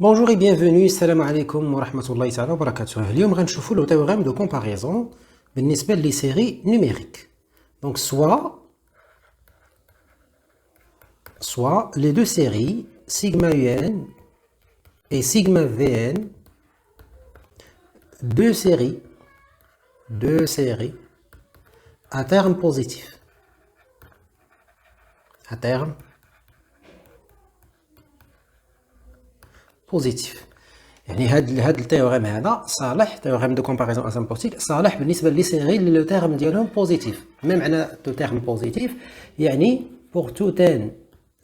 Bonjour et bienvenue, salam alaikum wa rahmatullahi ta'ala wa barakatuh. اليوم غنشوفوا le théorème de comparaison بالنسبة les séries numériques. Donc soit les deux séries sigma un et sigma vn, deux séries à terme positif. À terme positif. يعني هذا التيوريم هذا صالح تيوريم دو كومباريزون اسامبتوتيك صالح بالنسبه لي سيري اللي لو تيرم ديالهم بوزيتيف. ما معنى تو تيرم بوزيتيف؟ يعني pour tout n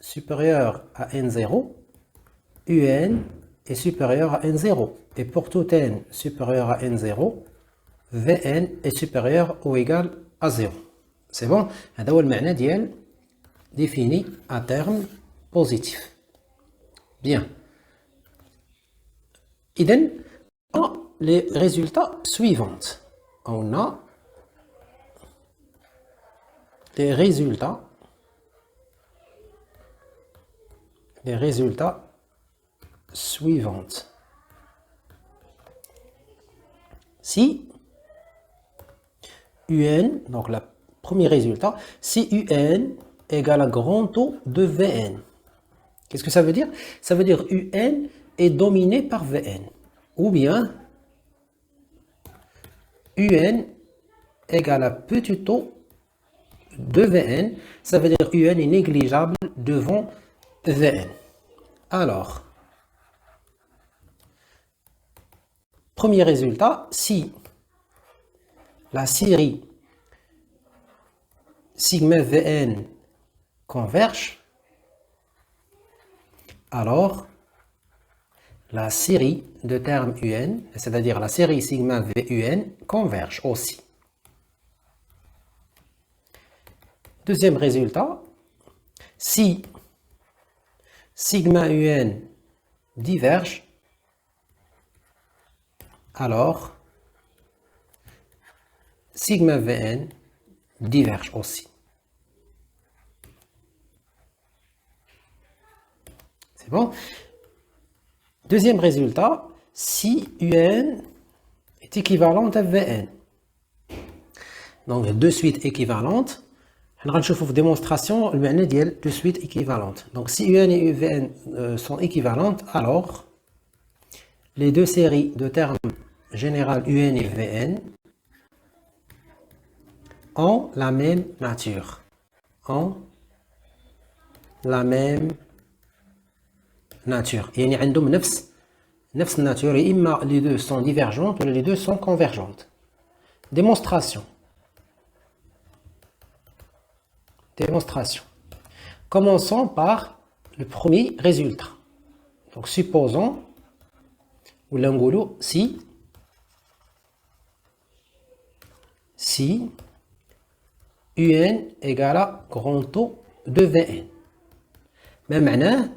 supérieur à n0 un est supérieur à n0 et pour tout n supérieur à n0 vn est supérieur ou égal à 0. C'est bon. هذا هو المعنى ديال défini à terme positif. Bien. Idem, on a les résultats suivants. On a les résultats suivants. Si un, donc le premier résultat, si un égale à grand taux de Vn. Qu'est-ce que ça veut dire? Ça veut dire un est dominé par Vn. Ou bien un égale à petit taux de Vn. Ça veut dire un est négligeable devant Vn. Alors, premier résultat, si la série sigma Vn converge, alors la série de termes un, c'est-à-dire la série sigma Vun, converge aussi. Deuxième résultat, si sigma un diverge, alors sigma Vn diverge aussi. C'est bon? Deuxième résultat, si un est équivalente à Vn. Donc, deux suites équivalentes. On va voir une démonstration le deux suites équivalentes. Donc, si un et Vn sont équivalentes, alors les deux séries de termes général un et Vn ont la même nature. يعني عندهم نفس الناتور. إما les deux sont divergentes ou les deux sont convergentes. Démonstration. Commençons par le premier résultat. Donc supposons ou l'angolo si un égale à grand taux de Vn. Même معناه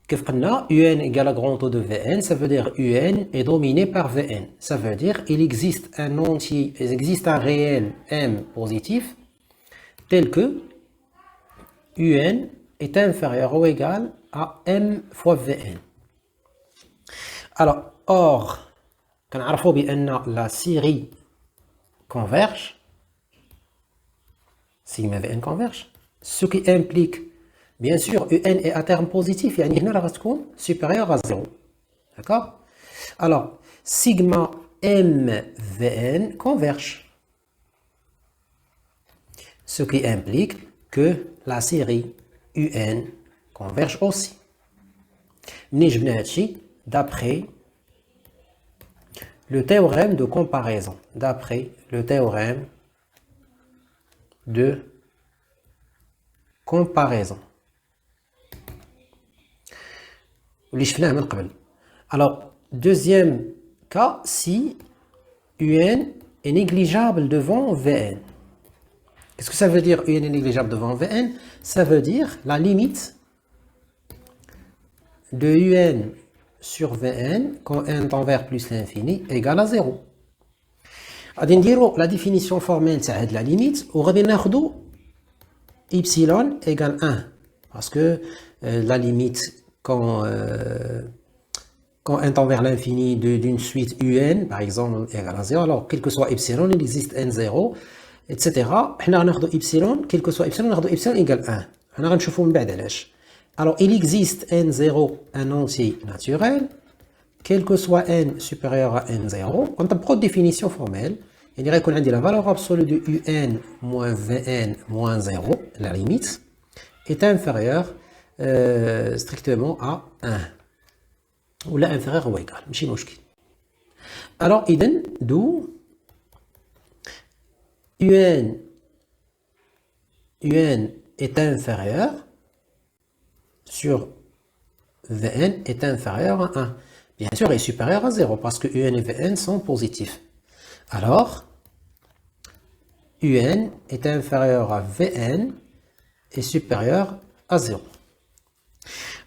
كيف قلنا un égale à grand taux de Vn, ça veut dire un est dominé par Vn. Ça veut dire il existe un réel m positif tel que un est inférieur ou égal à m fois Vn. Alors, or, كنعرفوا بأن la série converge, sigma Vn converge, ce qui implique bien sûr, un est à terme positif, يعني هنا راه غتكون supérieur à 0. D'accord? Alors, sigma m Vn converge. Ce qui implique que la série un converge aussi. منين جبنا هادشي؟ d'après le théorème de comparaison. D'après le théorème de comparaison. Alors, deuxième cas, si un est négligeable devant Vn. Qu'est-ce que ça veut dire un est négligeable devant Vn? Ça veut dire la limite de un sur Vn quand n tend vers plus l'infini égale à 0. غادي نديرو la définition formelle de la limite وغادي ناخدو epsilon égale 1 parce que la limite quand quand n tend vers l'infini d'une suite un, par exemple, égale à 0, alors quel que soit epsilon, il existe n0, etc. حنا غناخدو epsilon, quel que soit epsilon, ناخدو epsilon égale 1. حنا غنشوفو من بعد علاش. Alors, il existe n0, un entier naturel, quel que soit n supérieur à n0. On a une définition formelle. Il y a la valeur absolue de un moins vn moins 0, la limite, est inférieure strictement à 1. Ou là, inférieur ou égal. ماشي مشكل. Alors, إذن, d'où un est inférieur sur Vn est inférieur à 1. Bien sûr, il est supérieur à 0 parce que un et Vn sont positifs. Alors, un est inférieur à Vn et supérieur à 0.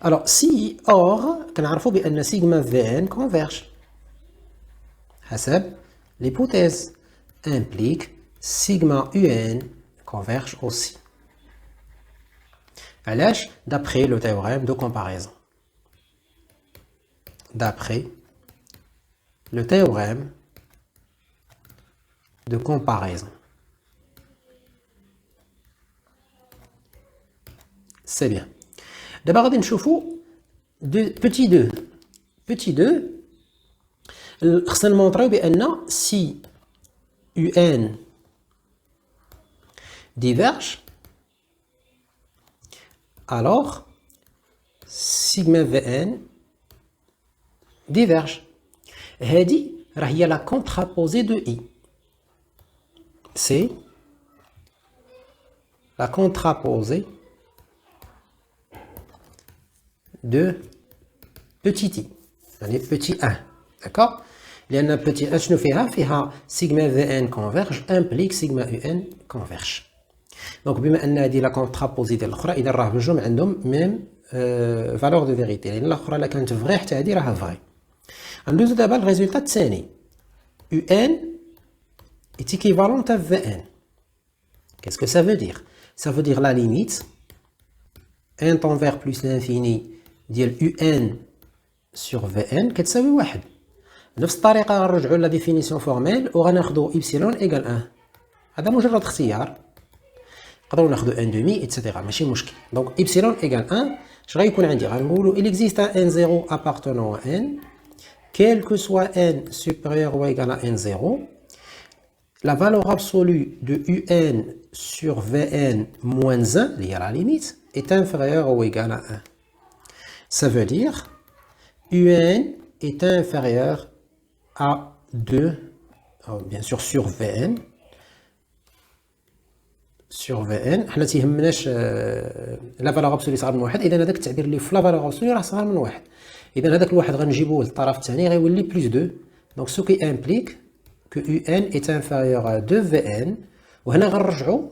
Alors, si, or, كنعرفوا بأن sigma Vn converge. حسب l'hypothèse implique sigma un converge aussi. علاش؟ D'après le théorème de comparaison. D'après le théorème de comparaison. C'est bien. D'abord, on va voir petit 2. Petit 2, خصنا نمونطريو بأن si un diverge, alors sigma Vn diverge. هذه راه هي la contraposée de I. C'est la contraposée de petit i, يعني petit 1. D'accord? لأن petit 1 شنو فيها sigma Vn converge implique sigma un converge. Donc بما أن هذه la contraposée ديال الأخرى إذا راه بجوج عندهم même valeur de vérité. لأن الأخرى لا كانت vrai حتى هذه راها vrai. ندوزو دابا الريزولتا الثاني. un est équivalente à Vn. Qu'est-ce que ça veut dire? Ça veut dire la limite n tend vers plus l'infini ديال un sur Vn كتساوي 1. بنفس الطريقة غنرجعو لا ديفينيسيون فورميل وغناخدو إبسيلون إيكال 1. هذا مجرد اختيار. نقدرو ناخدو ان دومي إتسيتيرا ماشي مشكل. دونك إبسيلون إيكال 1 اش غيكون عندي؟ غنقولو il existe un n0 appartenant à n quel que soit n supérieur ou égal à n0. La valeur absolue de un sur Vn moins 1, liée à la limite, est inférieure ou égale à 1. Ça veut dire un est inférieur à 2, bien sûr sur Vn. Sur Vn, حنا تيهمناش لا فالور ابسولي صغر من 1. اذا هذاك التعبير اللي في لا فالور ابسولي راه صغر من 1. اذا هذاك الواحد غنجيبوه للطرف الثاني غيولي بلس 2. دونك سو كي امبليك que un est inférieur à 2Vn. وهنا غنرجعو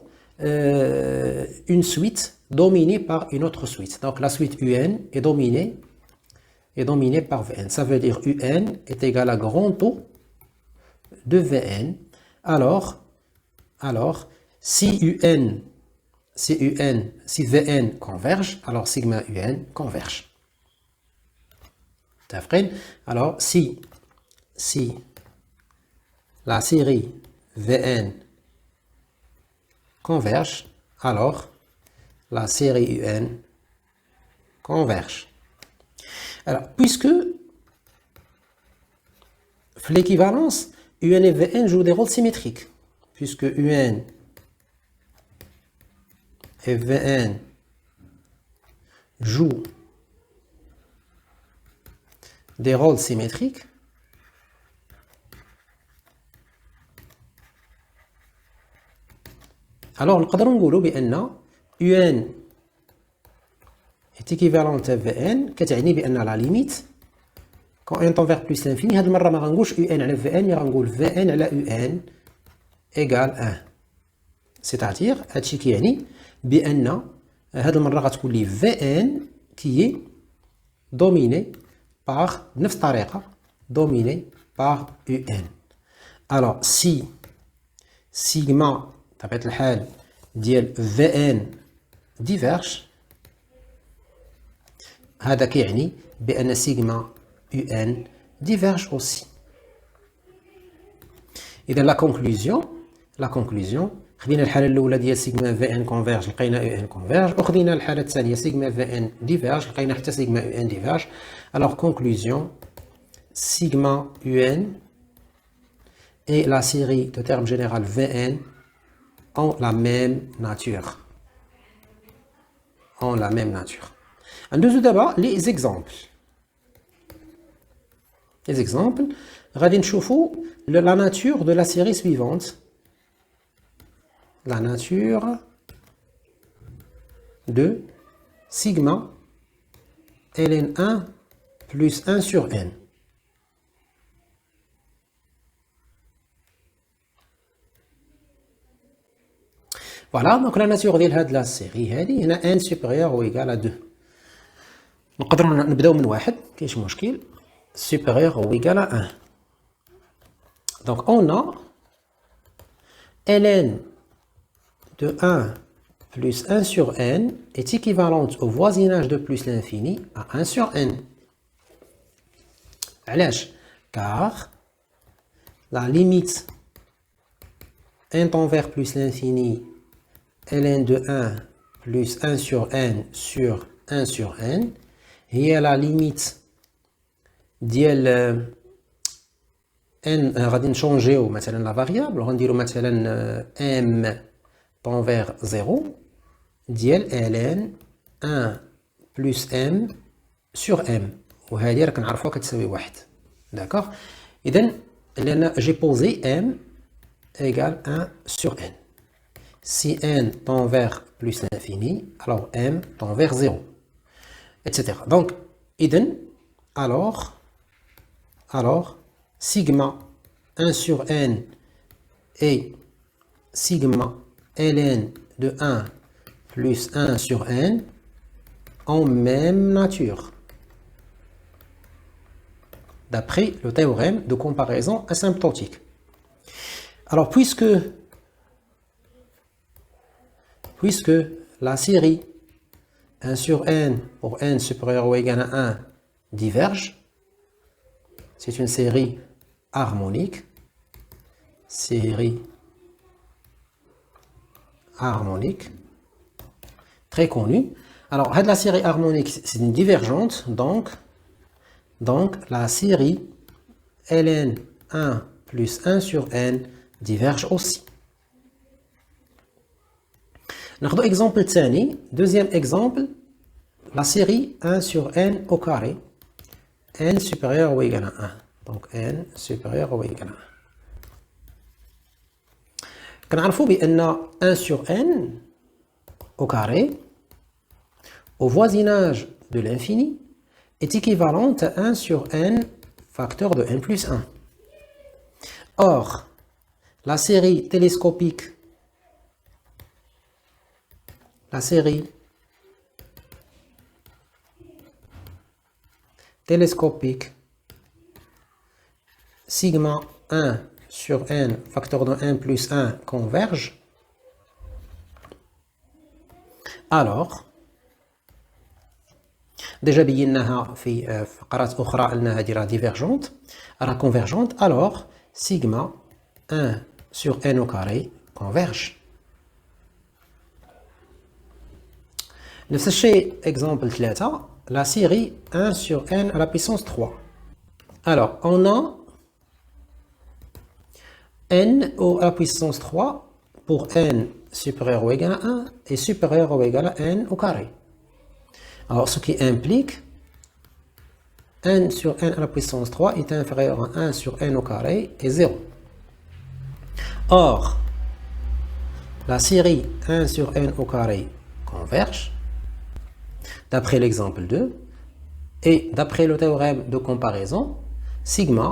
une suite dominée par une autre suite. Donc la suite un est dominée par Vn. Ça veut dire un est égal à grand O de Vn. Alors si Vn converge, alors sigma un converge. Alors si la série Vn converge, alors la série un converge. Alors, puisque l'équivalence un et Vn jouent des rôles symétriques, puisque un et Vn jouent des rôles symétriques, alors نقدروا نقولوا بأن un est équivalente à Vn كتعني بأن la limite quand n tend vers plus l'infini هاد المرة ما غنقولش un على Vn مي غنقول Vn على un égale 1. c'est-à-dire هادشي كيعني بأن هاد المرة غتكون لي Vn qui est dominé par بنفس الطريقة dominé par un. alors si sigma بطبيعة الحال ديال Vn diverge هذا كيعني بأن سيغما UN divergent aussi. إذا la conclusion خدينا الحالة الأولى ديال سيجما في ان كونفيرج لقينا يو ان كونفيرج، وخدينا الحالة الثانية سيجما في ان ديفيرج لقينا حتى سيجما يو ان ديفيرج. Alors conclusion, sigma UN et la série de termes général Vn ont la même nature. ندوزو دابا les exemples. Les exemples, غادي نشوفوا la nature de la série suivante. La nature de sigma ln1 plus 1 sur n. Voilà, donc la nature de la série هذه هنا n supérieur ou égal à 2. نقدروا نبداو من واحد كاينش مشكل supérieur ou égal à 1. Donc on a ln de 1 plus 1 sur n est équivalente au voisinage de plus l'infini à 1 sur n. علاش؟ Car la limite n tend vers plus l'infini ln de 1 plus 1 sur n sur 1 sur n هي la limite ديال n غادي نشونجيو مثلا لا فاريابل غنديرو مثلا m tend vers 0 ديال ln 1 plus m sur m وهذه راه كنعرفوها كتساوي 1. D'accord. إذا لأن j'ai posé m égale 1 sur n. Si n tend vers plus l'infini, alors m tend vers 0, etc. Donc, idem, alors, sigma 1 sur n et sigma ln de 1 plus 1 sur n ont même nature, d'après le théorème de comparaison asymptotique. Alors, puisque la série 1 sur n pour n supérieur ou égal à 1 diverge, c'est une série harmonique, très connue. Alors, la série harmonique, c'est une divergente, donc la série ln 1 plus 1 sur n diverge aussi. ناخذ exemple ثاني. Deuxième exemple, la série 1 sur n au carré, n supérieur ou égal à 1. Donc n supérieur ou égal à 1. كنعرفوا بأن 1 sur n au carré au voisinage de l'infini est équivalente à 1 sur n facteur de n plus 1. Or, la série télescopique sigma 1 sur n facteur de n plus 1 converge, alors déjà بيناها في فقرات أخرى أنها ديرها divergente راه convergente, alors sigma 1 sur n au carré converge. نفس الشيء exemple 3, la série 1 sur n à la puissance 3. Alors, on a n à la puissance 3 pour n supérieur ou égal à 1 et supérieur ou égal à n au carré. Alors, ce qui implique n sur n à la puissance 3 est inférieur à 1 sur n au carré et 0. Or, la série 1 sur n au carré converge, d'après l'exemple 2, et d'après le théorème de comparaison, sigma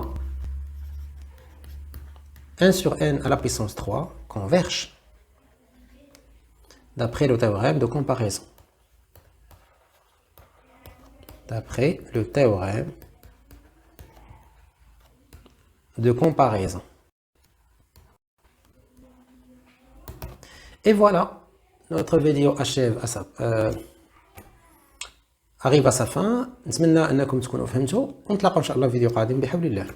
1 sur n à la puissance 3 converge, d'après le théorème de comparaison. D'après le théorème de comparaison. Et voilà, notre vidéo achève à ça. arrive à sa fin. نتمنى انكم تكونوا فهمتوا ونتلاقاو ان شاء الله في فيديو قادم بحول الله.